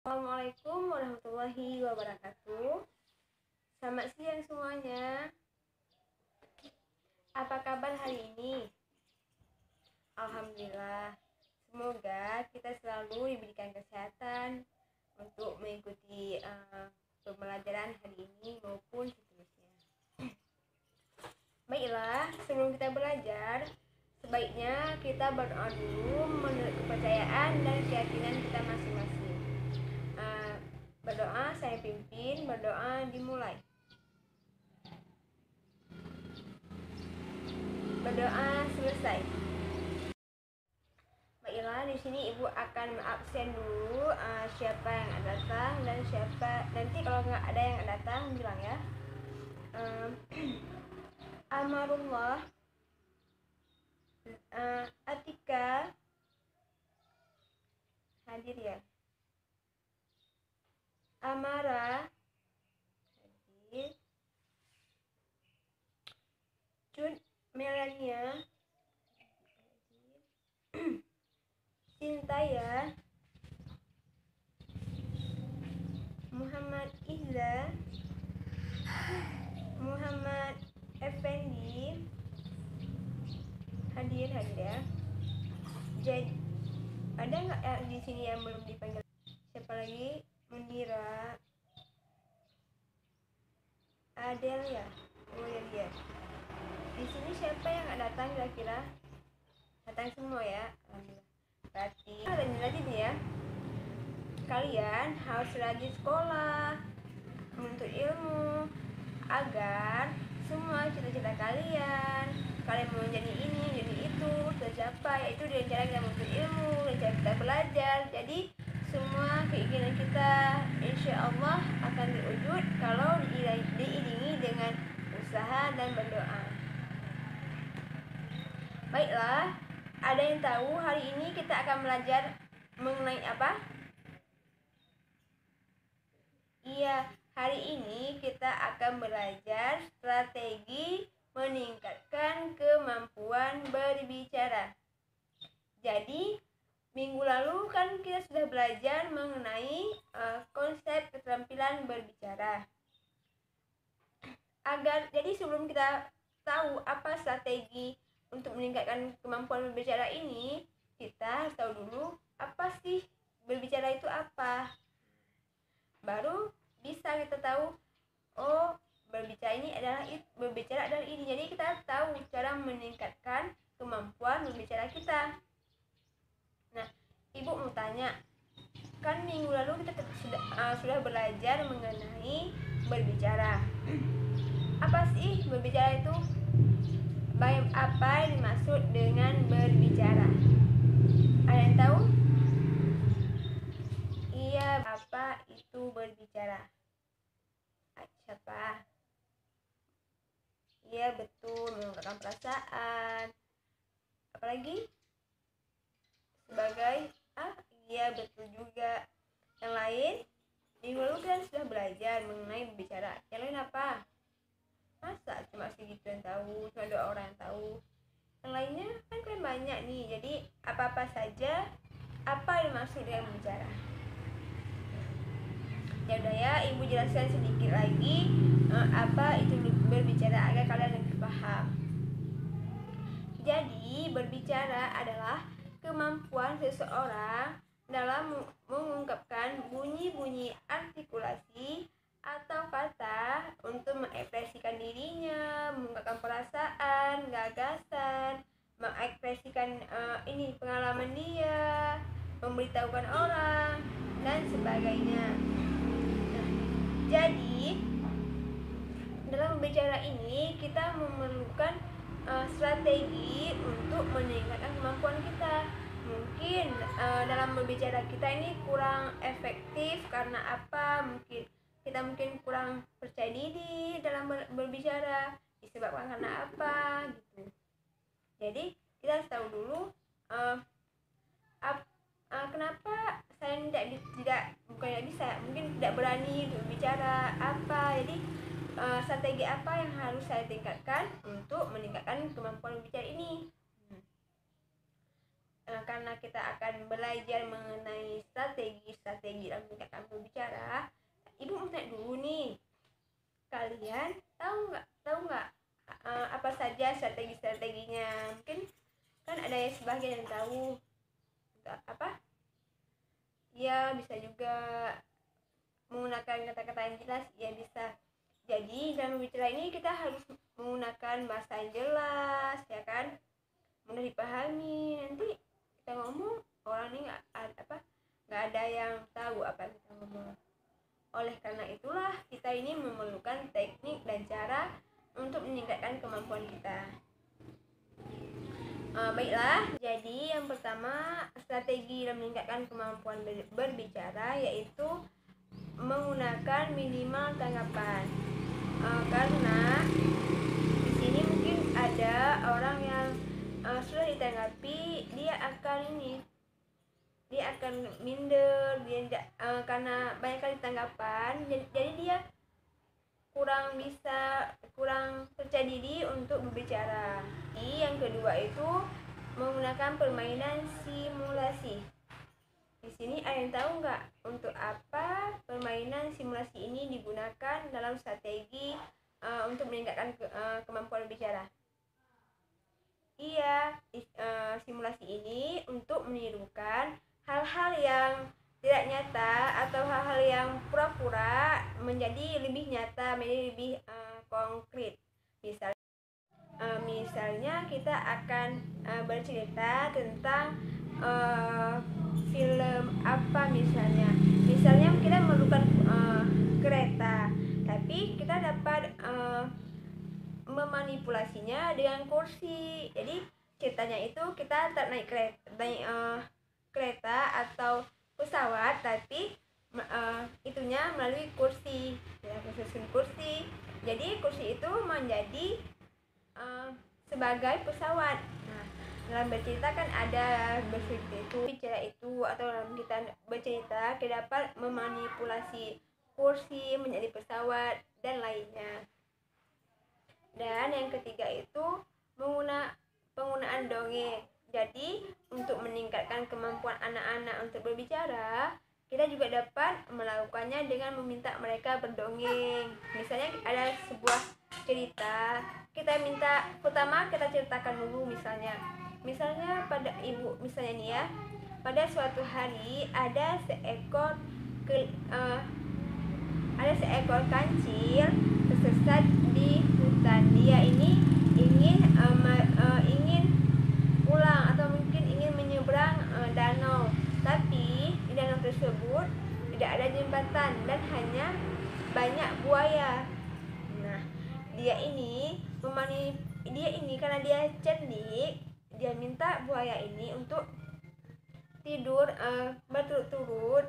Assalamualaikum warahmatullahi wabarakatuh. Selamat siang semuanya. Apa kabar hari ini? Alhamdulillah. Semoga kita selalu diberikan kesehatan untuk mengikuti pembelajaran hari ini maupun seterusnya. Baiklah, sebelum kita belajar, sebaiknya kita berdoa dulu menurut kepercayaan dan keyakinan kita masing-masing. Berdoa saya pimpin, berdoa dimulai. Berdoa selesai. Baiklah, di sini ibu akan absen dulu siapa yang datang dan siapa nanti kalau nggak ada yang datang bilang ya. Amarullah, Atika hadir ya. Amara hadir. Jun Melania hadir. Sintaya, Muhammad Izza, Muhammad Effendi hadir ya. Jadi ada nggak di sini yang belum dipanggil? Siapa lagi? Mundira, Adelia, dia. Di sini siapa yang nggak datang kira-kira? Datang semua ya. Alhamdulillah. Berarti rajin ya. Kalian harus rajin sekolah, menuntut ilmu, agar semua cita-cita kalian mau jadi ini, jadi itu, tercapai, yaitu dengan cara kita menuntut ilmu, dengan cara kita belajar. Jadi semua keinginan kita insya Allah akan terwujud kalau diiringi dengan usaha dan berdoa. Baiklah, ada yang tahu hari ini kita akan belajar mengenai apa? Iya, hari ini kita akan belajar strategi meningkatkan kemampuan berbicara. Jadi minggu lalu kan kita sudah belajar mengenai konsep keterampilan berbicara. Jadi sebelum kita tahu apa strategi untuk meningkatkan kemampuan berbicara ini, kita harus tahu dulu apa sih berbicara itu apa. Baru bisa kita tahu, oh berbicara adalah ini. Jadi kita tahu cara meningkatkan kemampuan berbicara kita. Nah, ibu mau tanya, kan minggu lalu kita sudah belajar mengenai berbicara. Apa sih berbicara itu? Apa yang dimaksud dengan berbicara? Ada yang tahu? Iya, apa itu berbicara? Siapa? Iya, betul, mengungkapkan perasaan. Apalagi? Sebagai iya betul juga. Yang lain minggu lalu kan sudah belajar mengenai berbicara. Yang lain apa? Masa cuma segitu yang tahu, cuma 2 orang yang tahu? Yang lainnya kan kalian banyak nih. Jadi apa-apa saja apa yang dimaksud dengan berbicara? Ya udah ya, ibu jelaskan sedikit lagi apa itu berbicara agar kalian lebih paham. Jadi berbicara adalah kemampuan seseorang dalam mengungkapkan bunyi-bunyi artikulasi atau kata untuk mengekspresikan dirinya, mengungkapkan perasaan, gagasan, mengekspresikan pengalaman dia, memberitahukan orang dan sebagainya. Nah, jadi dalam berbicara ini kita memerlukan strategi untuk meningkatkan kemampuan kita. Mungkin dalam berbicara kita ini kurang efektif karena apa? Kita mungkin kurang percaya diri dalam berbicara, disebabkan karena apa gitu. Jadi kita harus tahu dulu kenapa saya mungkin tidak berani berbicara apa. Jadi strategi apa yang harus saya tingkatkan untuk meningkatkan kemampuan berbicara ini? karena kita akan belajar mengenai strategi dalam meningkatkan berbicara, ibu mau tanya dulu nih, kalian tahu nggak apa saja strategi-strateginya? Mungkin kan ada yang sebagian yang tahu apa ya, bisa juga menggunakan kata-kata yang jelas, ya bisa. Jadi dalam berbicara ini kita harus menggunakan bahasa yang jelas, ya kan, mudah dipahami. Nanti kita ngomong orang ini nggak ada yang tahu apa yang kita ngomong. Oleh karena itulah kita ini memerlukan teknik dan cara untuk meningkatkan kemampuan kita. Baiklah, jadi yang pertama strategi dalam meningkatkan kemampuan berbicara yaitu menggunakan minimal tanggapan. Karena di sini mungkin ada orang yang sudah ditanggapi, dia akan minder, karena banyak kali tanggapan, jadi dia kurang percaya diri untuk berbicara. Yang kedua itu menggunakan permainan simulasi. Di sini ada yang tahu nggak untuk apa permainan simulasi ini digunakan dalam strategi untuk meningkatkan kemampuan berbicara? Iya, simulasi ini untuk menirukan hal-hal yang tidak nyata atau hal-hal yang pura-pura menjadi lebih nyata, menjadi lebih konkret. Misalnya kita akan bercerita tentang film apa, misalnya kita memerlukan kereta, tapi kita dapat memanipulasinya dengan kursi. Jadi ceritanya itu kita tak naik kereta atau pesawat, tapi itunya melalui kursi, ya, susun kursi. Jadi kursi itu menjadi sebagai pesawat. Nah, dalam bercerita kan ada bicara itu, atau dalam kita bercerita kita dapat memanipulasi kursi menjadi pesawat dan lainnya. Dan yang ketiga itu penggunaan dongeng. Jadi untuk meningkatkan kemampuan anak-anak untuk berbicara, kita juga dapat melakukannya dengan meminta mereka berdongeng. Misalnya ada sebuah cerita, kita minta pertama kita ceritakan dulu, misalnya pada ibu, misalnya nih ya, pada suatu hari ada seekor kancil tersesat di hutan. Dia ini ingin pulang atau mungkin ingin menyeberang danau, tapi di danau tersebut tidak ada jembatan dan hanya banyak buaya. Nah, dia ini karena dia cerdik, dia minta buaya ini untuk tidur berturut-turut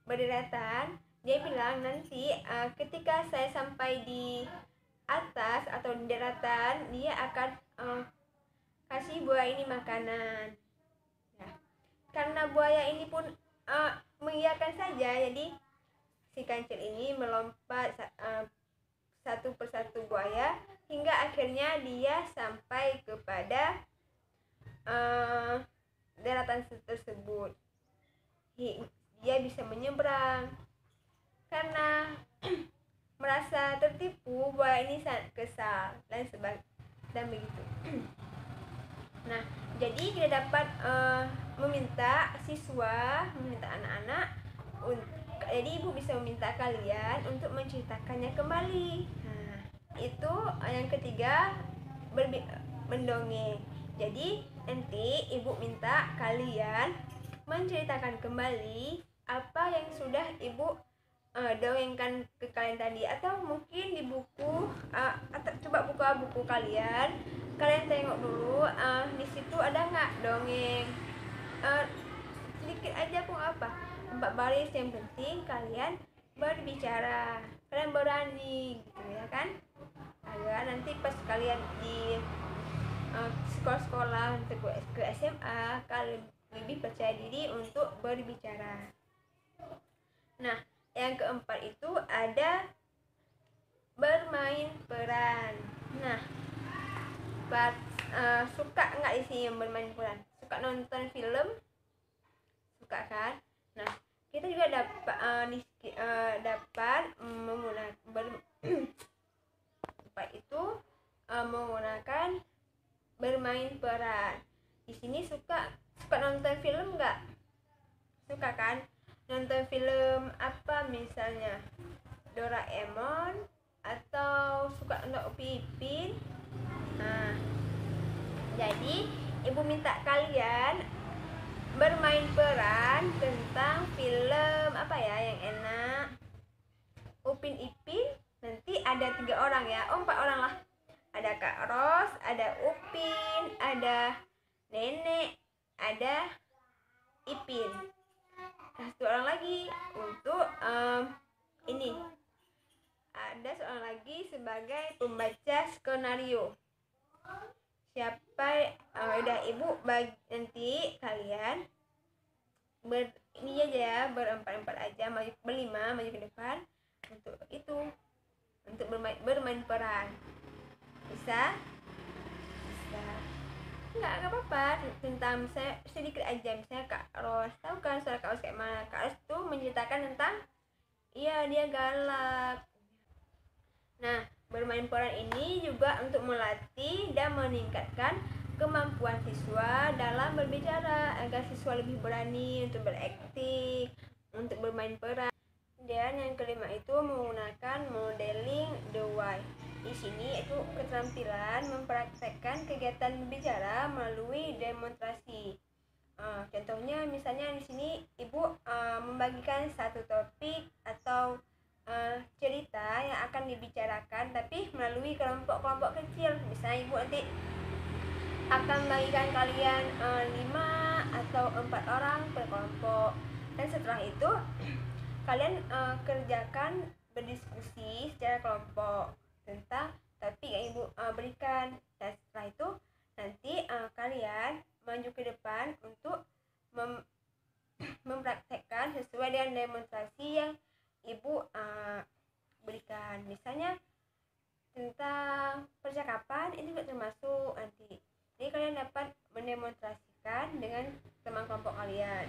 berdekatan. Dia bilang, nanti ketika saya sampai di atas atau di daratan, dia akan kasih buaya ini makanan. Ya. Karena buaya ini pun mengiyakan saja, jadi si kancil ini melompat satu persatu buaya hingga akhirnya dia sampai kepada daratan tersebut. Dia bisa menyeberang. Karena merasa tertipu, buaya ini sangat kesal dan begitu. Nah, jadi kita dapat meminta anak-anak, jadi ibu bisa meminta kalian untuk menceritakannya kembali. Nah, itu yang ketiga, mendongeng. Jadi nanti ibu minta kalian menceritakan kembali apa yang sudah ibu dongengkan ke kalian tadi, atau mungkin di buku, atau coba buka buku kalian tengok dulu di situ ada nggak dongeng sedikit aja pun, 4 baris. Yang penting kalian berbicara, kalian berani gitu ya kan, agar nanti pas kalian di sekolah ke SMA kalian lebih percaya diri untuk berbicara. Nah, yang keempat itu ada bermain peran. Nah, suka nggak isi yang bermain peran? Suka nonton film suka kan. Nah, kita juga dapat dapat menggunakan menggunakan bermain peran. Di sini suka nonton film nggak? Suka kan? Nonton film apa misalnya? Doraemon atau suka nonton Upin Ipin? Nah, jadi ibu minta kalian bermain peran tentang film apa ya yang enak. Upin Ipin nanti ada 3 orang ya, 4 orang lah. Ada Kak Ros, ada Upin, ada Nenek, ada Ipin. Nah, 1 orang lagi untuk ini. Ada seorang lagi sebagai pembaca skenario. Siapa udah ibu bagi nanti kalian ini aja ya, berempat aja, berlima maju ke depan untuk itu, untuk bermain peran. Bisa nggak apa-apa. Tentang saya sedikit aja, misalnya Kak Ros, tahu kan suara Kak Ros kayak mana? Kak Ros tuh menceritakan tentang dia galak. Nah, bermain peran ini juga untuk melatih dan meningkatkan kemampuan siswa dalam berbicara agar siswa lebih berani untuk berakting, untuk bermain peran. Dan yang kelima itu menggunakan modeling the why. Di sini itu keterampilan mempraktekkan kegiatan berbicara melalui demonstrasi. Contohnya misalnya di sini ibu membagikan satu topik atau cerita yang akan dibicarakan tapi melalui kelompok-kelompok kecil. Misalnya ibu nanti akan membagikan kalian 5 atau 4 orang per kelompok, dan setelah itu kalian kerjakan berdiskusi secara kelompok tentang topik yang ibu berikan, dan setelah itu nanti kalian maju ke depan untuk mempraktekkan sesuai dengan demonstrasi yang ibu berikan. Misalnya tentang percakapan, ini juga termasuk nanti. Jadi kalian dapat mendemonstrasikan dengan teman kelompok kalian.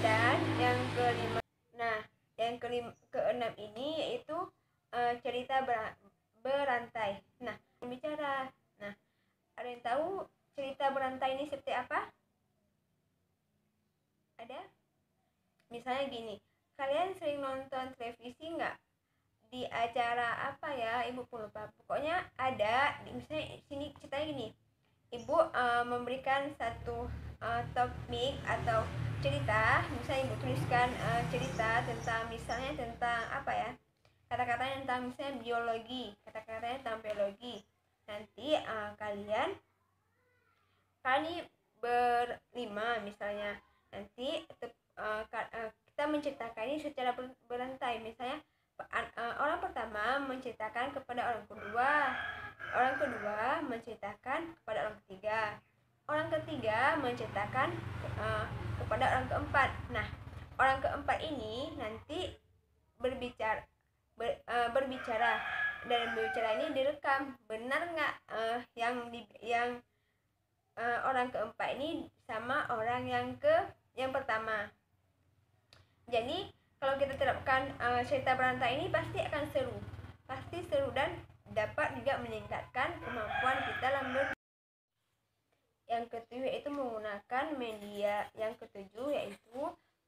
Dan yang kelima, yang keenam ini yaitu cerita berantai. Nah, bicara. Nah, ada yang tahu cerita berantai ini seperti apa? Ada? Misalnya gini, kalian sering nonton televisi nggak? Di acara apa ya? Ibu pun lupa. Pokoknya ada. Misalnya sini ceritanya gini. Ibu memberikan satu topik atau cerita, misalnya ibu tuliskan cerita tentang misalnya tentang apa ya, kata-katanya tentang misalnya biologi, kata-katanya tentang biologi. Nanti kalian berlima misalnya, nanti kita menceritakan ini secara berantai. Misalnya orang pertama menceritakan kepada orang kedua menceritakan kepada orang ketiga, orang ketiga menceritakan kepada orang keempat. Nah, orang keempat ini nanti berbicara dan berbicara ini direkam. Benar nggak yang orang keempat ini sama orang yang pertama? Jadi kalau kita terapkan cerita berantai ini pasti akan seru, dan dapat juga meningkatkan kemampuan kita dalam Yang ketujuh yaitu menggunakan media. Yang ketujuh yaitu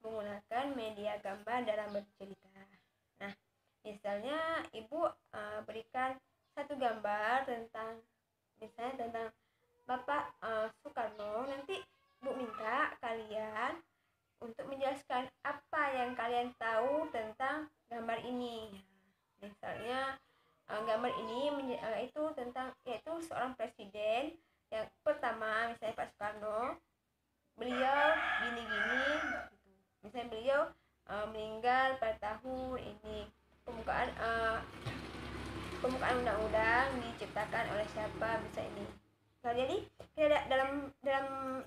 menggunakan media gambar dalam bercerita. Nah, misalnya ibu berikan satu gambar tentang Bapak Soekarno. Nanti ibu minta kalian untuk menjelaskan apa yang kalian tahu tentang gambar ini. Misalnya gambar ini yaitu seorang presiden yang pertama, misalnya Pak Soekarno, beliau gini-gini gitu. Misalnya beliau meninggal pada tahun ini, pembukaan undang-undang diciptakan oleh siapa, bisa ini. Nah, jadi kita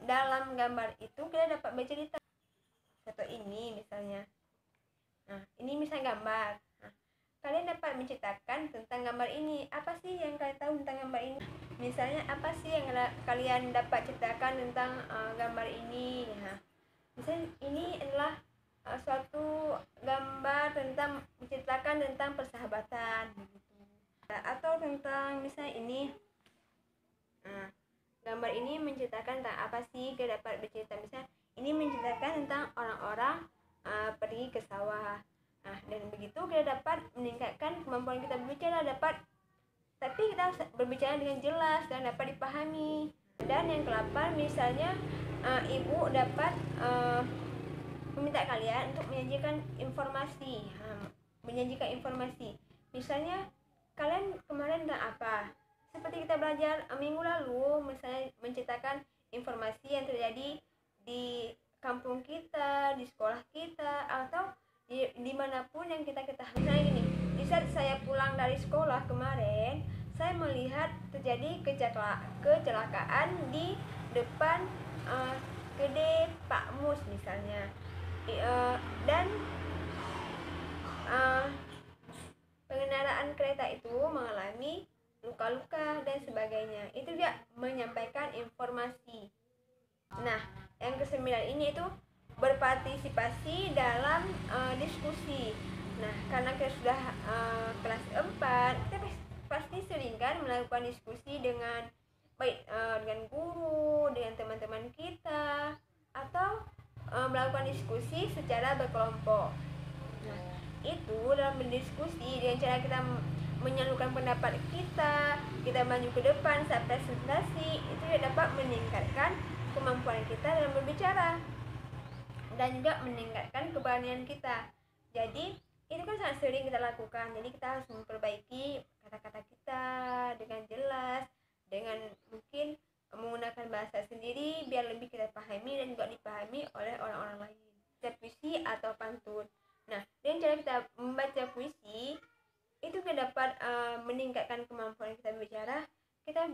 dalam gambar itu kita dapat bercerita. Foto ini misalnya. Nah, ini misalnya gambar. Nah, kalian dapat menceritakan tentang gambar ini. Apa sih yang kalian tahu tentang gambar ini? Misalnya apa sih yang kalian dapat ceritakan tentang gambar ini? Nah, Misalnya ini adalah suatu gambar tentang menceritakan tentang persahabatan begitu. Atau tentang misalnya ini, gambar ini menceritakan tentang apa sih, kita dapat bercerita misalnya ini menceritakan tentang orang-orang pergi ke sawah. Nah, dan begitu kita dapat meningkatkan kemampuan kita berbicara, tapi kita berbicara dengan jelas dan dapat dipahami. Dan yang ke-8 misalnya ibu dapat meminta kalian untuk menyajikan informasi. Misalnya kalian kemarin tentang apa? Seperti kita belajar minggu lalu, misalnya menceritakan informasi yang terjadi di kampung kita, di sekolah kita, atau dimanapun yang kita ketahui. Misalnya gini, di saat saya pulang dari sekolah kemarin, saya melihat terjadi kecelakaan di depan kedai Pak Mus misalnya. Dan pengendaraan kereta itu mengalami luka-luka dan sebagainya. Itu dia menyampaikan informasi. Nah, yang ke-9 ini itu berpartisipasi dalam diskusi. Nah, karena kita sudah kelas 4, kita pasti sering kan melakukan diskusi dengan baik dengan guru, dengan teman-teman kita, atau melakukan diskusi secara berkelompok. Nah, itu dalam berdiskusi dengan cara kita menyalurkan pendapat kita maju ke depan saat presentasi, itu dapat meningkatkan kemampuan kita dalam berbicara dan juga meningkatkan keberanian kita. Jadi itu kan sangat sering kita lakukan. Jadi kita harus memperbaiki kata-kata kita dengan jelas, dengan mungkin menggunakan bahasa sendiri biar lebih kita pahami dan juga dipahami oleh orang-orang lain. Puisi atau pantun. Nah, dengan cara kita membaca puisi itu kita dapat meningkatkan kemampuan kita berbicara. Kita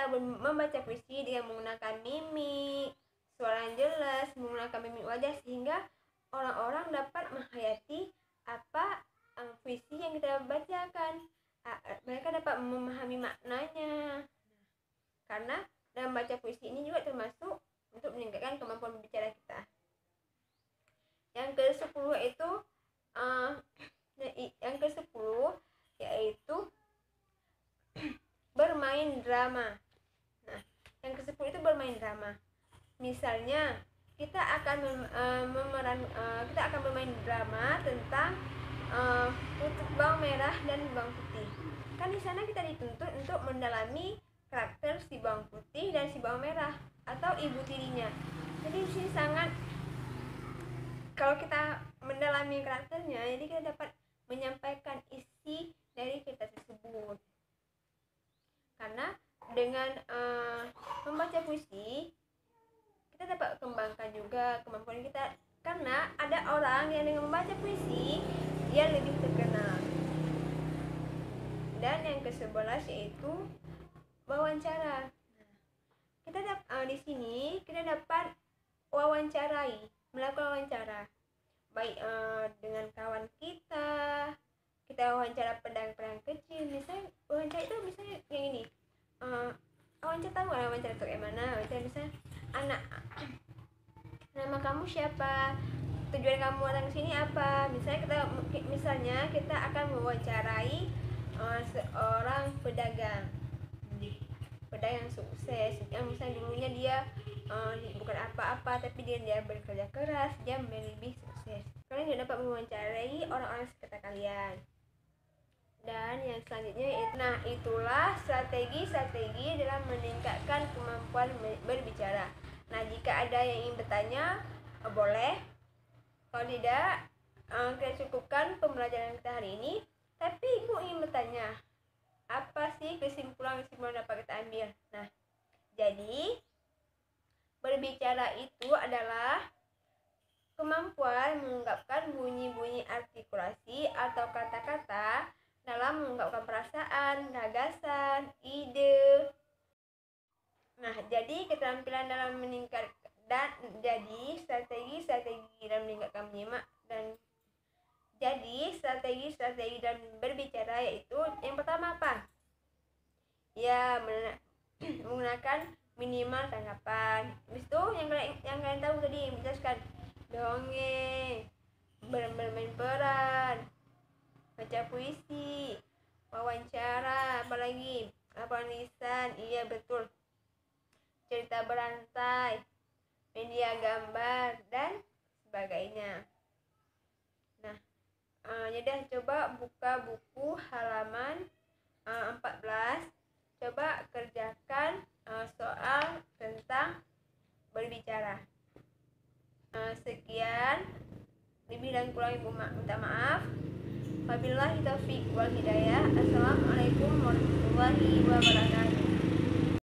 membaca puisi dengan menggunakan mimik, suara yang jelas, menggunakan mimik wajah, sehingga orang-orang dapat menghayati apa puisi yang kita bacakan. Mereka dapat memahami maknanya. Karena dalam baca puisi ini juga termasuk untuk meningkatkan kemampuan berbicara kita. Yang ke-10 itu yaitu bermain drama. Nah, yang ke-10 itu bermain drama. Misalnya kita akan bermain drama tentang bawang merah dan bawang putih. Kan di sana kita dituntut untuk mendalami karakter si bawang putih dan si bawang merah atau ibu tirinya. Jadi di sini sangat, kalau kita mendalami karakternya, jadi kita dapat menyampaikan isi dari cerita tersebut. Karena dengan membaca puisi kita dapat kembangkan juga kemampuan kita. Karena ada orang yang dengan membaca puisi dia lebih terkenal. Dan yang ke-11 yaitu wawancara. Kita di sini kita dapat melakukan wawancara, baik dengan kawan kita wawancara pedagang kecil. Misalnya wawancara itu misalnya yang ini, wawancara tahu nggak wawancara itu kayak mana? Wawancara misalnya, anak, nama kamu siapa, tujuan kamu datang ke sini apa? Misalnya kita akan mewawancarai seorang pedagang sukses, yang misalnya dulunya dia bukan apa-apa, tapi dia bekerja keras, dia lebih sukses. Kalian juga dapat mewawancarai orang-orang sekitar kalian. Dan yang selanjutnya, itulah strategi dalam meningkatkan kemampuan berbicara. Nah, jika ada yang ingin bertanya, boleh. Kalau tidak, kita cukupkan pembelajaran kita hari ini. Tapi Ibu ingin bertanya, apa sih kesimpulan dapat kita ambil? Nah, jadi berbicara itu adalah kemampuan mengungkapkan bunyi-bunyi artikulasi atau kata-kata dalam mengungkapkan perasaan, gagasan, ide. Nah, jadi keterampilan dalam strategi dalam meningkatkan menyimak strategi dalam berbicara yaitu yang pertama apa? Ya, menggunakan minimal tanggapan. Habis itu yang kalian tahu tadi menjelaskan dongeng, bermain peran, baca puisi, wawancara, apalagi laporan lisan, iya betul, cerita berantai, media gambar dan sebagainya. Nah, jadi coba buka buku halaman 14, coba kerjakan soal tentang berbicara. Sekian, lebih dan kurang ibu minta maaf. Wabillahi taufiq wal hidayah. Assalamualaikum warahmatullahi wabarakatuh.